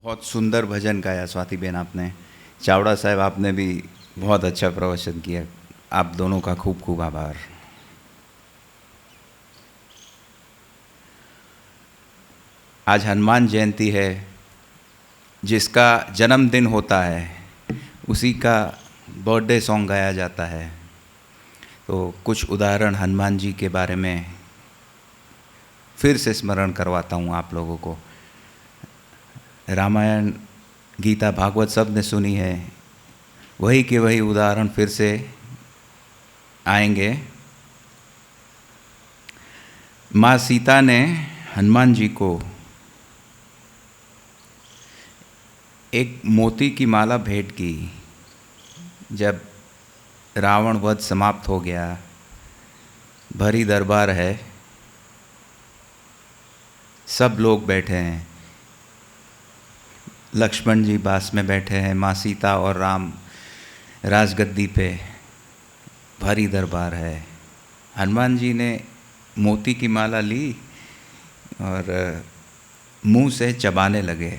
बहुत सुंदर भजन गाया स्वाति बेन आपने। चावड़ा साहब आपने भी बहुत अच्छा प्रवचन किया। आप दोनों का खूब खूब आभार। आज हनुमान जयंती है, जिसका जन्मदिन होता है उसी का बर्थडे सॉन्ग गाया जाता है। तो कुछ उदाहरण हनुमान जी के बारे में फिर से स्मरण करवाता हूँ आप लोगों को। रामायण, गीता, भागवत सब ने सुनी है, वही के वही उदाहरण फिर से आएंगे। माँ सीता ने हनुमान जी को एक मोती की माला भेंट की। जब रावण वध समाप्त हो गया, भरी दरबार है, सब लोग बैठे हैं, लक्ष्मण जी पास में बैठे हैं, माँ सीता और राम राजगद्दी पे, भारी दरबार है। हनुमान जी ने मोती की माला ली और मुंह से चबाने लगे।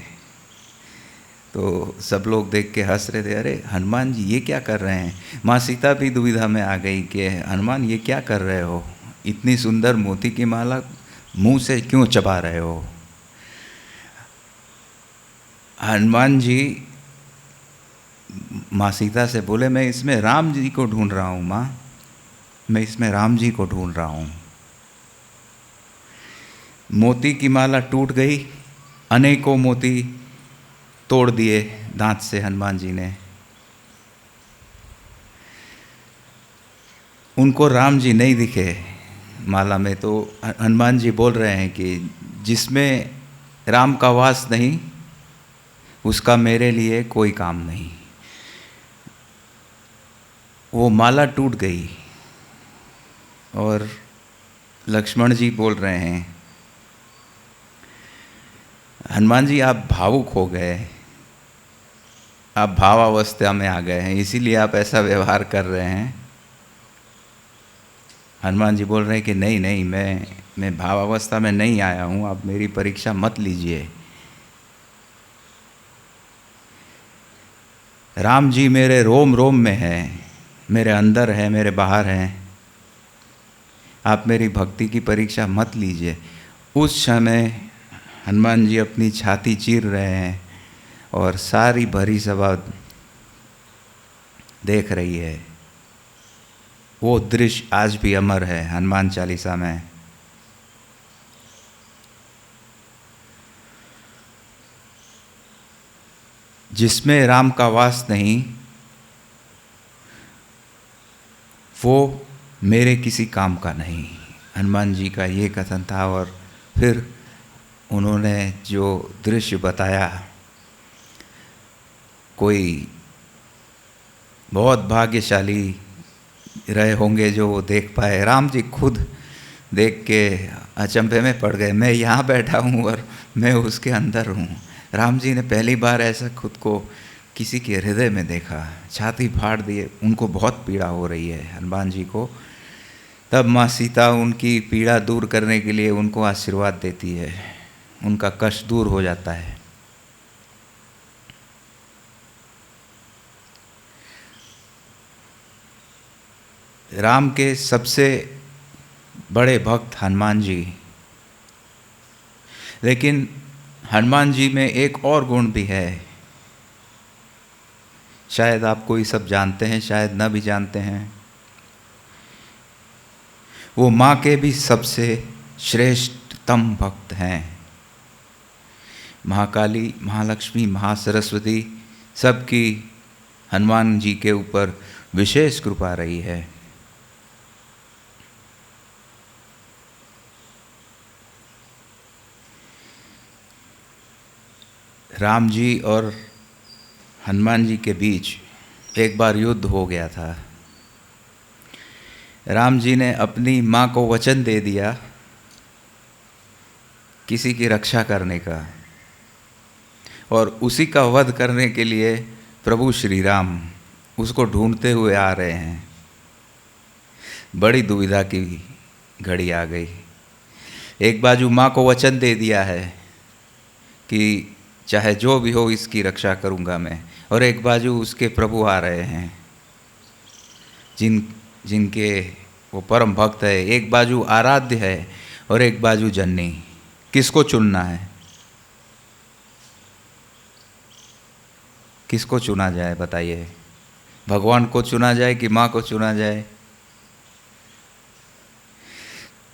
तो सब लोग देख के हंस रहे थे, अरे हनुमान जी ये क्या कर रहे हैं। माँ सीता भी दुविधा में आ गई कि हनुमान ये क्या कर रहे हो, इतनी सुंदर मोती की माला मुंह से क्यों चबा रहे हो। हनुमान जी माँ सीता से बोले, मैं इसमें राम जी को ढूंढ रहा हूँ माँ, मैं इसमें राम जी को ढूंढ रहा हूँ। मोती की माला टूट गई, अनेकों मोती तोड़ दिए दांत से हनुमान जी ने। उनको राम जी नहीं दिखे माला में। तो हनुमान जी बोल रहे हैं कि जिसमें राम का वास नहीं उसका मेरे लिए कोई काम नहीं। वो माला टूट गई और लक्ष्मण जी बोल रहे हैं, हनुमान जी आप भावुक हो गए, आप भावावस्था में आ गए हैं, इसीलिए आप ऐसा व्यवहार कर रहे हैं। हनुमान जी बोल रहे हैं कि नहीं नहीं, मैं भावावस्था में नहीं आया हूँ, आप मेरी परीक्षा मत लीजिए। राम जी मेरे रोम रोम में है, मेरे अंदर है, मेरे बाहर हैं, आप मेरी भक्ति की परीक्षा मत लीजिए। उस समय हनुमान जी अपनी छाती चीर रहे हैं और सारी भरी सभा देख रही है। वो दृश्य आज भी अमर है हनुमान चालीसा में। जिसमें राम का वास नहीं वो मेरे किसी काम का नहीं। हनुमान जी का ये कथन था। और फिर उन्होंने जो दृश्य बताया, कोई बहुत भाग्यशाली रहे होंगे जो वो देख पाए। राम जी खुद देख के अचंभे में पड़ गए, मैं यहाँ बैठा हूँ और मैं उसके अंदर हूँ। राम जी ने पहली बार ऐसा खुद को किसी के हृदय में देखा, छाती फाड़ दिए। उनको बहुत पीड़ा हो रही है हनुमान जी को। तब माँ सीता उनकी पीड़ा दूर करने के लिए उनको आशीर्वाद देती है, उनका कष्ट दूर हो जाता है। राम के सबसे बड़े भक्त हनुमान जी। लेकिन हनुमान जी में एक और गुण भी है, शायद आप कोई सब जानते हैं, शायद न भी जानते हैं। वो माँ के भी सबसे श्रेष्ठतम भक्त हैं। महाकाली, महालक्ष्मी, महासरस्वती सबकी हनुमान जी के ऊपर विशेष कृपा रही है। राम जी और हनुमान जी के बीच एक बार युद्ध हो गया था। राम जी ने अपनी माँ को वचन दे दिया किसी की रक्षा करने का, और उसी का वध करने के लिए प्रभु श्री राम उसको ढूंढते हुए आ रहे हैं। बड़ी दुविधा की घड़ी आ गई। एक बाजू माँ को वचन दे दिया है कि चाहे जो भी हो इसकी रक्षा करूँगा मैं। और एक बाजू उसके प्रभु आ रहे हैं जिनके वो परम भक्त है, एक बाजू आराध्य है और एक बाजू जन्नी। किसको चुनना है? किसको चुना जाए बताइए? भगवान को चुना जाए कि माँ को चुना जाए?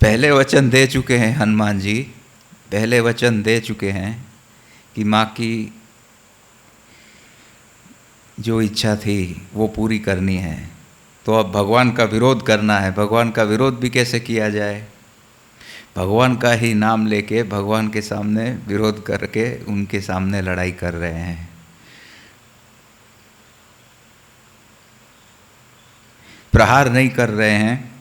पहले वचन दे चुके हैं हनुमान जी, पहले वचन दे चुके हैं कि माँ की जो इच्छा थी वो पूरी करनी है। तो अब भगवान का विरोध करना है। भगवान का विरोध भी कैसे किया जाए? भगवान का ही नाम लेके भगवान के सामने विरोध करके उनके सामने लड़ाई कर रहे हैं। प्रहार नहीं कर रहे हैं,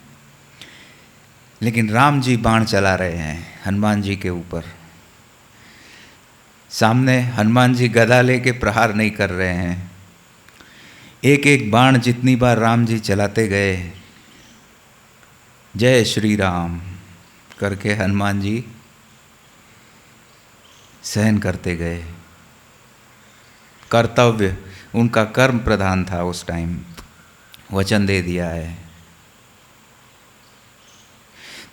लेकिन राम जी बाण चला रहे हैं हनुमान जी के ऊपर। सामने हनुमान जी गदा लेके प्रहार नहीं कर रहे हैं। एक एक बाण जितनी बार राम जी चलाते गए, जय श्री राम करके हनुमान जी सहन करते गए। कर्तव्य उनका कर्म प्रधान था उस टाइम। वचन दे दिया है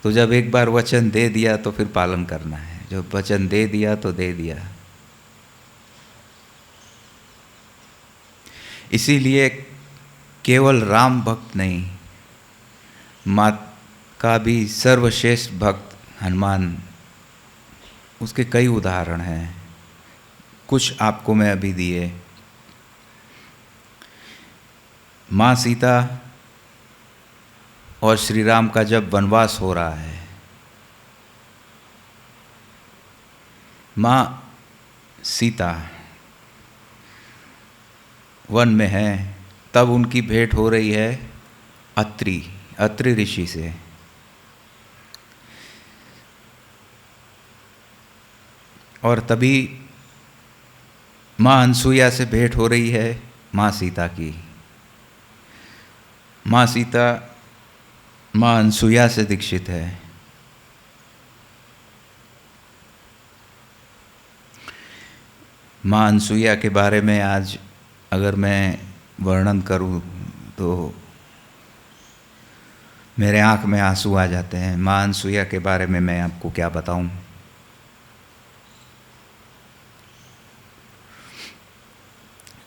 तो जब एक बार वचन दे दिया तो फिर पालन करना है। जब वचन दे दिया तो दे दिया। इसीलिए केवल राम भक्त नहीं, माँ का भी सर्वश्रेष्ठ भक्त हनुमान, उसके कई उदाहरण हैं। कुछ आपको मैं अभी दिए। माँ सीता और श्री राम का जब वनवास हो रहा है, माँ सीता वन में है, तब उनकी भेंट हो रही है अत्रि ऋषि से। और तभी माँ अनसुईया से भेंट हो रही है माँ सीता की। माँ सीता माँ अनसुईया से दीक्षित है। माँ अनसुईया के बारे में आज अगर मैं वर्णन करूं तो मेरे आँख में आंसू आ जाते हैं। माँ अनसुईया के बारे में मैं आपको क्या बताऊं।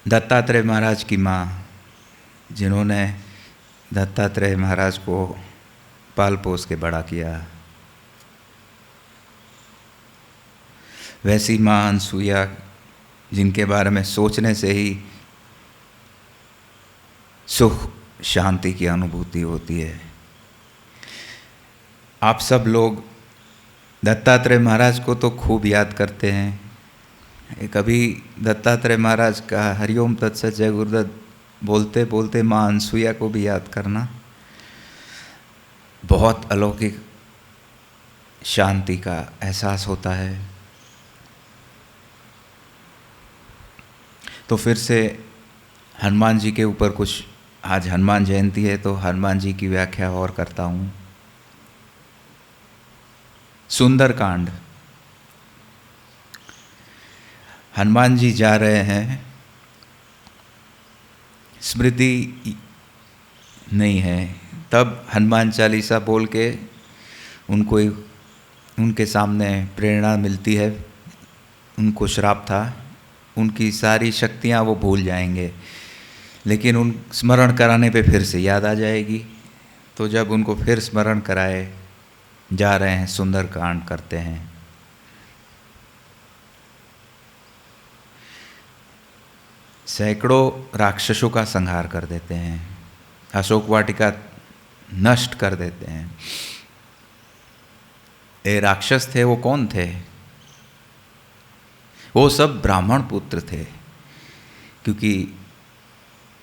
दत्तात्रेय महाराज की माँ, जिन्होंने दत्तात्रेय महाराज को पाल पोस के बड़ा किया, वैसी माँ अनसुईया जिनके बारे में सोचने से ही सुख शांति की अनुभूति होती है। आप सब लोग दत्तात्रेय महाराज को तो खूब याद करते हैं। कभी दत्तात्रेय महाराज का हरिओम तत्सत जय गुरुदत्त बोलते बोलते माँ अनसुईया को भी याद करना, बहुत अलौकिक शांति का एहसास होता है। तो फिर से हनुमान जी के ऊपर कुछ, आज हनुमान जयंती है तो हनुमान जी की व्याख्या और करता हूँ। सुंदरकांड। हनुमान जी जा रहे हैं, स्मृति नहीं है, तब हनुमान चालीसा बोल के उनके सामने प्रेरणा मिलती है। उनको श्राप था, उनकी सारी शक्तियाँ वो भूल जाएंगे, लेकिन उन स्मरण कराने पे फिर से याद आ जाएगी। तो जब उनको फिर स्मरण कराए जा रहे हैं, सुंदरकांड करते हैं। सैकड़ों राक्षसों का संहार कर देते हैं, अशोक वाटिका नष्ट कर देते हैं। ये राक्षस थे, वो कौन थे? वो सब ब्राह्मण पुत्र थे, क्योंकि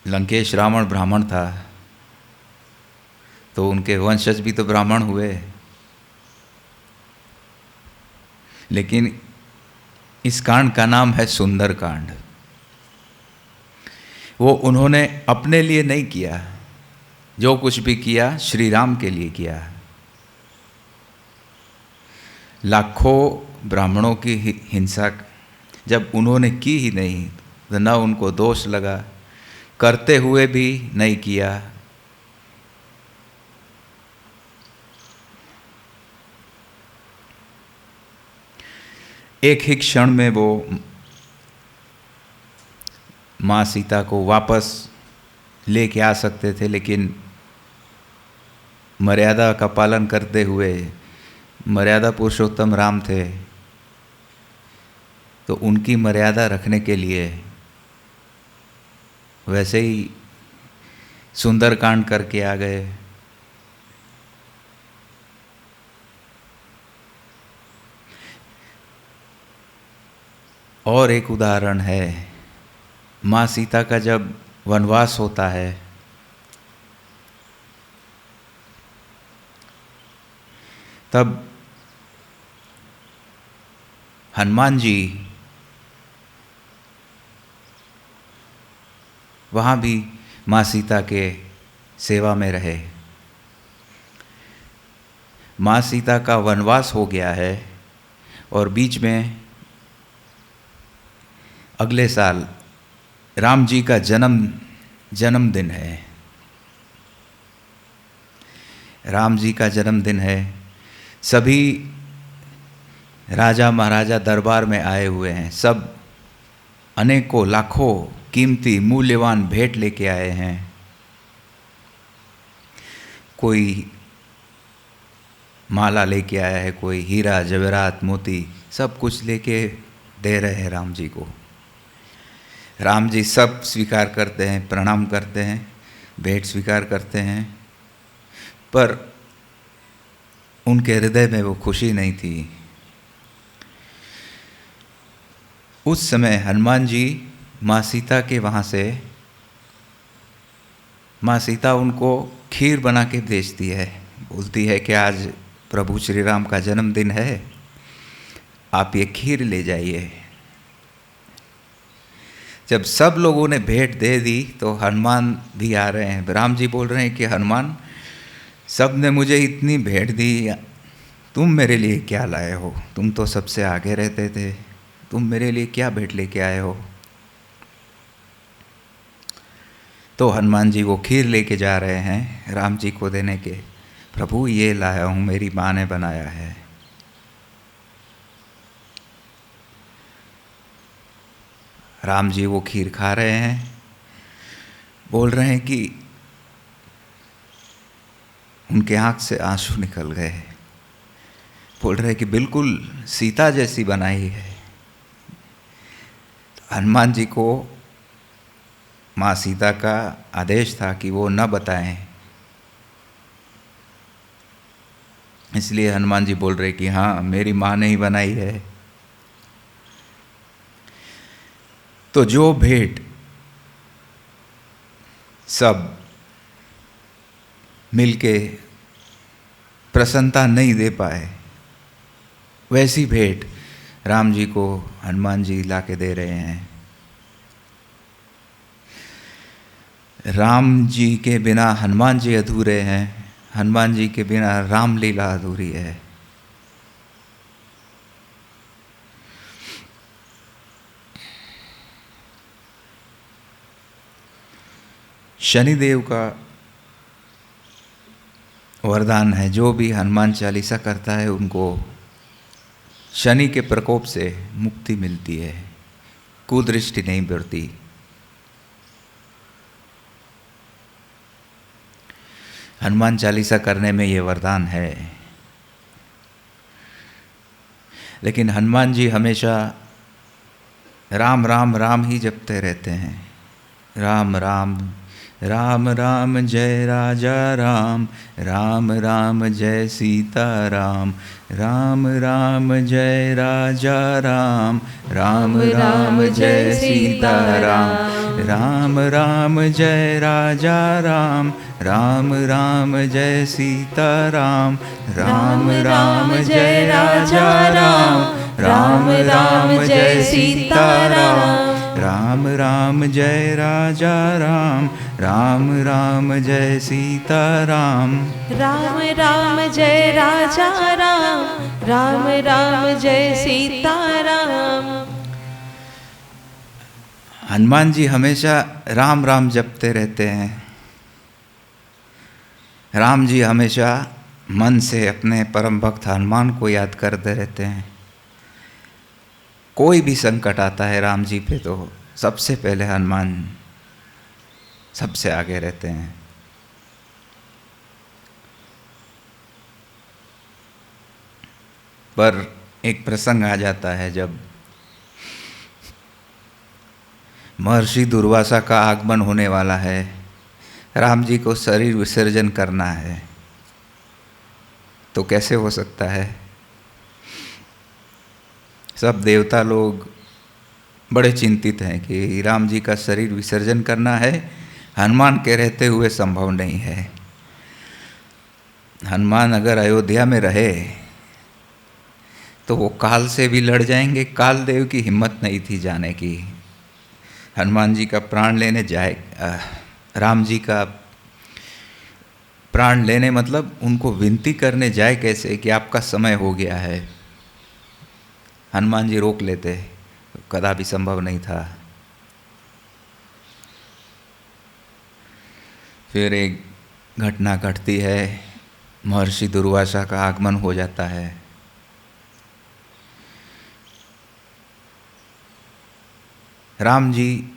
लंकेश रावण ब्राह्मण था, तो उनके वंशज भी तो ब्राह्मण हुए। लेकिन इस कांड का नाम है सुंदरकांड। वो उन्होंने अपने लिए नहीं किया, जो कुछ भी किया श्री राम के लिए किया। लाखों ब्राह्मणों की हिंसा जब उन्होंने की ही नहीं तो न उनको दोष लगा, करते हुए भी नहीं किया। एक ही क्षण में वो माँ सीता को वापस लेके आ सकते थे, लेकिन मर्यादा का पालन करते हुए, मर्यादा पुरुषोत्तम राम थे तो उनकी मर्यादा रखने के लिए वैसे ही सुंदरकांड करके आ गए। और एक उदाहरण है, माँ सीता का जब वनवास होता है तब हनुमान जी वहाँ भी माँ सीता के सेवा में रहे। माँ सीता का वनवास हो गया है और बीच में अगले साल राम जी का जन्मदिन है। राम जी का जन्मदिन है। सभी राजा महाराजा दरबार में आए हुए हैं। सब अनेकों लाखों कीमती मूल्यवान भेंट लेके आए हैं। कोई माला लेके आया है, कोई हीरा जवेरात मोती, सब कुछ लेके दे रहे हैं राम जी को। राम जी सब स्वीकार करते हैं, प्रणाम करते हैं, भेंट स्वीकार करते हैं, पर उनके हृदय में वो खुशी नहीं थी। उस समय हनुमान जी माँ सीता के वहाँ से, माँ सीता उनको खीर बना के भेजती है, बोलती है कि आज प्रभु श्री राम का जन्मदिन है, आप ये खीर ले जाइए। जब सब लोगों ने भेंट दे दी तो हनुमान भी आ रहे हैं। राम जी बोल रहे हैं कि हनुमान, सब ने मुझे इतनी भेंट दी, तुम मेरे लिए क्या लाए हो? तुम तो सबसे आगे रहते थे, तुम मेरे लिए क्या भेंट लेके आए हो? तो हनुमान जी वो खीर लेके जा रहे हैं राम जी को देने के। प्रभु ये लाया हूँ, मेरी माँ ने बनाया है। राम जी वो खीर खा रहे हैं, बोल रहे हैं कि उनके आँख से आंसू निकल गए। बोल रहे हैं कि बिल्कुल सीता जैसी बनाई है। हनुमान जी को माँ सीता का आदेश था कि वो न बताएं, इसलिए हनुमान जी बोल रहे कि हाँ, मेरी माँ ने ही बनाई है। तो जो भेंट सब मिलके प्रसन्नता नहीं दे पाए, वैसी भेंट राम जी को हनुमान जी ला के दे रहे हैं। राम जी के बिना हनुमान जी अधूरे हैं, हनुमान जी के बिना रामलीला अधूरी है। शनिदेव का वरदान है, जो भी हनुमान चालीसा करता है उनको शनि के प्रकोप से मुक्ति मिलती है, कुदृष्टि नहीं बढ़ती। हनुमान चालीसा करने में ये वरदान है। लेकिन हनुमान जी हमेशा राम राम राम ही जपते रहते हैं। राम राम राम राम जय राजा राम, राम राम जय सीता राम, राम राम जय राजा राम, राम राम जय सीता राम, राम राम जय राजा राम, राम राम जय सीता राम, राम राम जय राजा राम, राम राम जय सीता राम, राम राम जय राजा राम, राम राम जय सीता राम, राम राम जय राजा राम, राम राम जय सीता राम। हनुमान जी हमेशा राम राम जपते रहते हैं। राम जी हमेशा मन से अपने परम भक्त हनुमान को याद करते रहते हैं। कोई भी संकट आता है राम जी पे तो सबसे पहले हनुमान सबसे आगे रहते हैं। पर एक प्रसंग आ जाता है जब महर्षि दुर्वासा का आगमन होने वाला है, राम जी को शरीर विसर्जन करना है, तो कैसे हो सकता है? सब देवता लोग बड़े चिंतित हैं कि राम जी का शरीर विसर्जन करना है, हनुमान के रहते हुए संभव नहीं है। हनुमान अगर अयोध्या में रहे तो वो काल से भी लड़ जाएंगे। काल देव की हिम्मत नहीं थी जाने की, हनुमान जी का प्राण लेने जाए। राम जी का प्राण लेने मतलब उनको विनती करने जाए कैसे कि आपका समय हो गया है। हनुमान जी रोक लेते, कदापि संभव नहीं था। फिर एक घटना घटती है, महर्षि दुर्वासा का आगमन हो जाता है। राम जी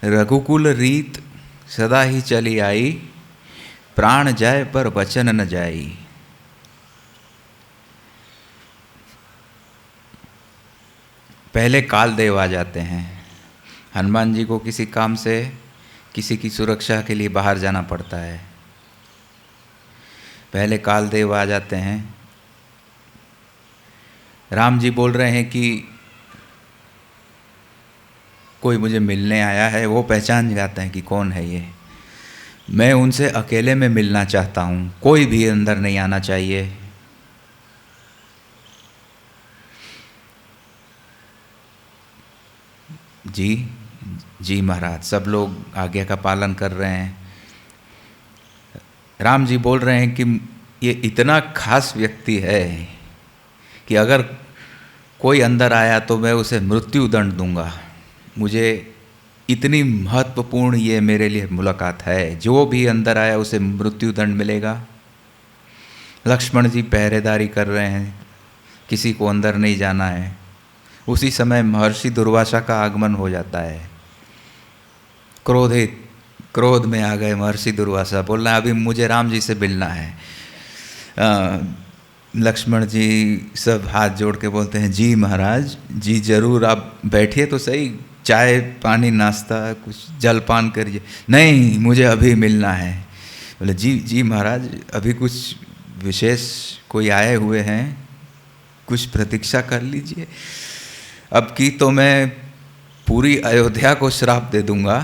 रघुकुल रीत सदा ही चली आई, प्राण जाए पर वचन न जाई। पहले काल देव आ जाते हैं। हनुमान जी को किसी काम से किसी की सुरक्षा के लिए बाहर जाना पड़ता है, पहले काल देव आ जाते हैं। राम जी बोल रहे हैं कि कोई मुझे मिलने आया है, वो पहचान जाते हैं कि कौन है ये, मैं उनसे अकेले में मिलना चाहता हूँ, कोई भी अंदर नहीं आना चाहिए। जी जी महाराज, सब लोग आज्ञा का पालन कर रहे हैं। राम जी बोल रहे हैं कि ये इतना खास व्यक्ति है कि अगर कोई अंदर आया तो मैं उसे मृत्यु दंड दूंगा। मुझे इतनी महत्वपूर्ण ये मेरे लिए मुलाकात है, जो भी अंदर आया उसे मृत्यु दंड मिलेगा। लक्ष्मण जी पहरेदारी कर रहे हैं, किसी को अंदर नहीं जाना है। उसी समय महर्षि दुर्वासा का आगमन हो जाता है। क्रोध में आ गए महर्षि दुर्वासा, बोलना अभी मुझे राम जी से मिलना है। लक्ष्मण जी सब हाथ जोड़ के बोलते हैं, जी महाराज जी जरूर, आप बैठिए तो सही, चाय पानी नाश्ता कुछ जलपान करिए। नहीं, मुझे अभी मिलना है। बोले जी जी महाराज, अभी कुछ विशेष कोई आए हुए हैं, कुछ प्रतीक्षा कर लीजिए। अब की तो मैं पूरी अयोध्या को श्राप दे दूंगा,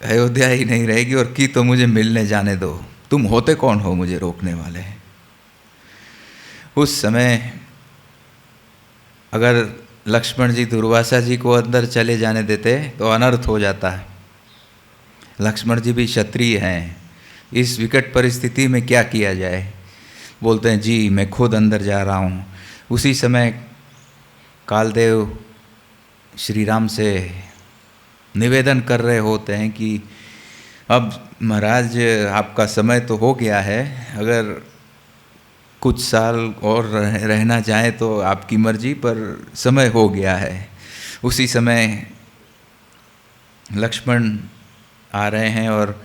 अयोध्या ही नहीं रहेगी, और की तो मुझे मिलने जाने दो। तुम होते कौन हो मुझे रोकने वाले? उस समय अगर लक्ष्मण जी दुर्वासा जी को अंदर चले जाने देते तो अनर्थ हो जाता है। लक्ष्मण जी भी क्षत्रिय हैं, इस विकट परिस्थिति में क्या किया जाए? बोलते हैं जी मैं खुद अंदर जा रहा हूँ। उसी समय कालदेव श्री राम से निवेदन कर रहे होते हैं कि अब महाराज आपका समय तो हो गया है, अगर कुछ साल और रहना चाहे तो आपकी मर्जी, पर समय हो गया है। उसी समय लक्ष्मण आ रहे हैं और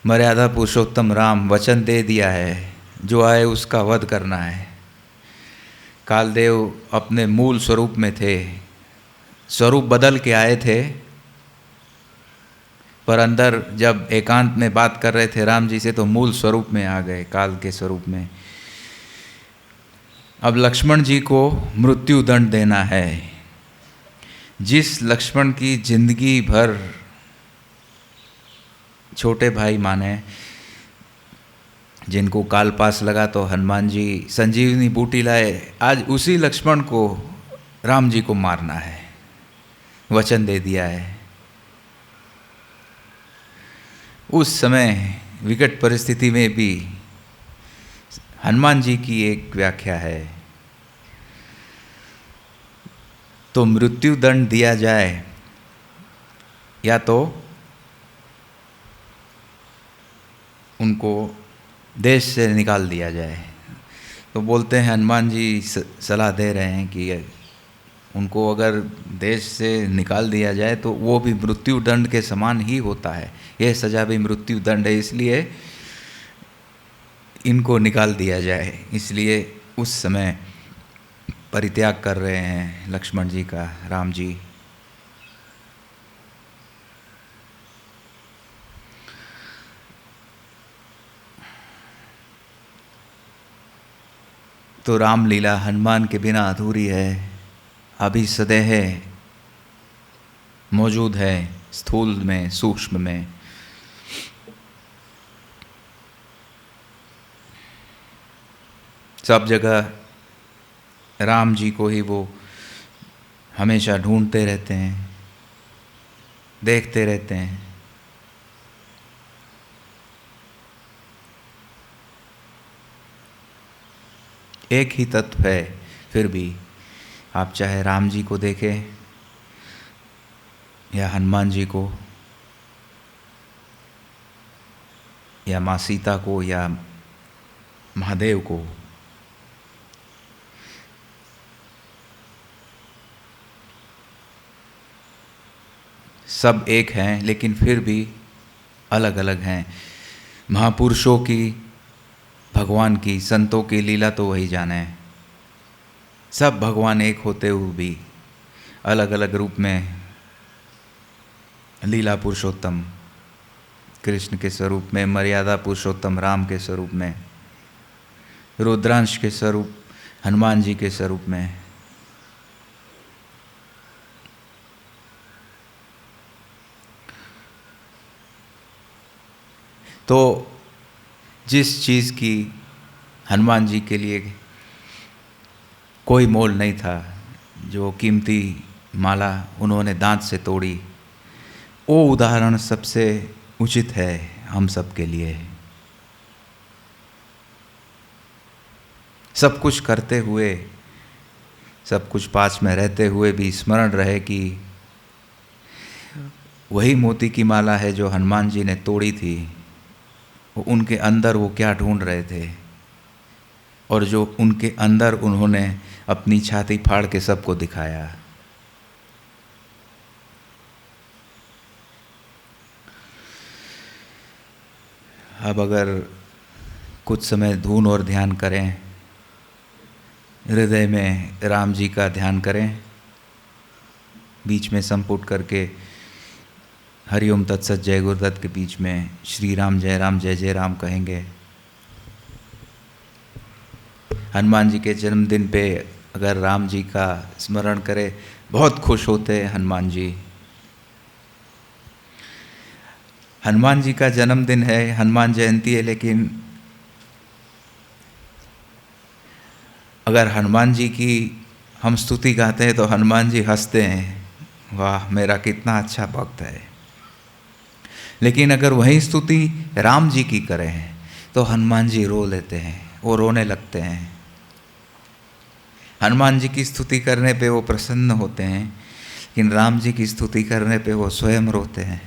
मर्यादा पुरुषोत्तम राम वचन दे दिया है, जो आए उसका वध करना है। कालदेव अपने मूल स्वरूप में थे, स्वरूप बदल के आए थे, पर अंदर जब एकांत में बात कर रहे थे राम जी से तो मूल स्वरूप में आ गए, काल के स्वरूप में। अब लक्ष्मण जी को मृत्यु दंड देना है। जिस लक्ष्मण की जिंदगी भर छोटे भाई माने, जिनको काल पास लगा तो हनुमान जी संजीवनी बूटी लाए, आज उसी लक्ष्मण को राम जी को मारना है, वचन दे दिया है। उस समय विकट परिस्थिति में भी हनुमान जी की एक व्याख्या है, तो मृत्यु दंड दिया जाए या तो उनको देश से निकाल दिया जाए। तो बोलते हैं हनुमान जी सलाह दे रहे हैं कि उनको अगर देश से निकाल दिया जाए तो वो भी मृत्यु दंड के समान ही होता है, यह सज़ा भी मृत्यु दंड है, इसलिए इनको निकाल दिया जाए। इसलिए उस समय परित्याग कर रहे हैं लक्ष्मण जी का राम जी। तो रामलीला हनुमान के बिना अधूरी है, अभी सदैह मौजूद है, स्थूल में सूक्ष्म में। सब जगह राम जी को ही वो हमेशा ढूंढते रहते हैं, देखते रहते हैं। एक ही तत्व है, फिर भी आप चाहे राम जी को देखें या हनुमान जी को या माँ सीता को या महादेव को, सब एक हैं लेकिन फिर भी अलग अलग हैं। महापुरुषों की, भगवान की, संतों की लीला तो वही जाने। सब भगवान एक होते हुए भी अलग अलग रूप में लीला पुरुषोत्तम कृष्ण के स्वरूप में, मर्यादा पुरुषोत्तम राम के स्वरूप में, रुद्रांश के स्वरूप हनुमान जी के स्वरूप में। तो जिस चीज़ की हनुमान जी के लिए कोई मोल नहीं था, जो कीमती माला उन्होंने दांत से तोड़ी, वो उदाहरण सबसे उचित है हम सब के लिए। सब कुछ करते हुए, सब कुछ पास में रहते हुए भी स्मरण रहे कि वही मोती की माला है जो हनुमान जी ने तोड़ी थी। वो उनके अंदर वो क्या ढूंढ रहे थे, और जो उनके अंदर उन्होंने अपनी छाती फाड़ के सबको दिखाया। अब अगर कुछ समय धून और ध्यान करें, हृदय में राम जी का ध्यान करें, बीच में संपुट करके हरिओम तत्सत जय गुरुदत्त के बीच में श्री राम जय जय राम कहेंगे। हनुमान जी के जन्मदिन पे अगर राम जी का स्मरण करें, बहुत खुश होते हैं हनुमान जी। हनुमान जी का जन्मदिन है, हनुमान जयंती है, लेकिन अगर हनुमान जी की हम स्तुति गाते हैं तो हनुमान जी हंसते हैं, वाह मेरा कितना अच्छा भक्त है। लेकिन अगर वही स्तुति राम जी की करें तो हनुमान जी रो लेते हैं, वो रोने लगते हैं। हनुमान जी की स्तुति करने पे वो प्रसन्न होते हैं, लेकिन राम जी की स्तुति करने पे वो स्वयं रोते हैं,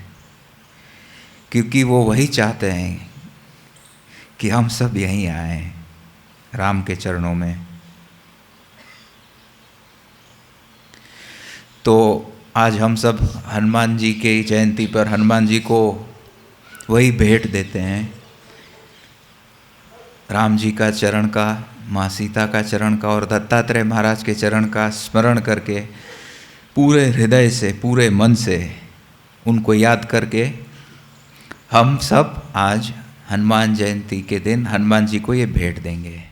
क्योंकि वो वही चाहते हैं कि हम सब यहीं आए राम के चरणों में। तो आज हम सब हनुमान जी के जयंती पर हनुमान जी को वही भेंट देते हैं, राम जी का चरण का, माँ सीता का चरण का और दत्तात्रेय महाराज के चरण का स्मरण करके पूरे हृदय से, पूरे मन से उनको याद करके हम सब आज हनुमान जयंती के दिन हनुमान जी को ये भेंट देंगे।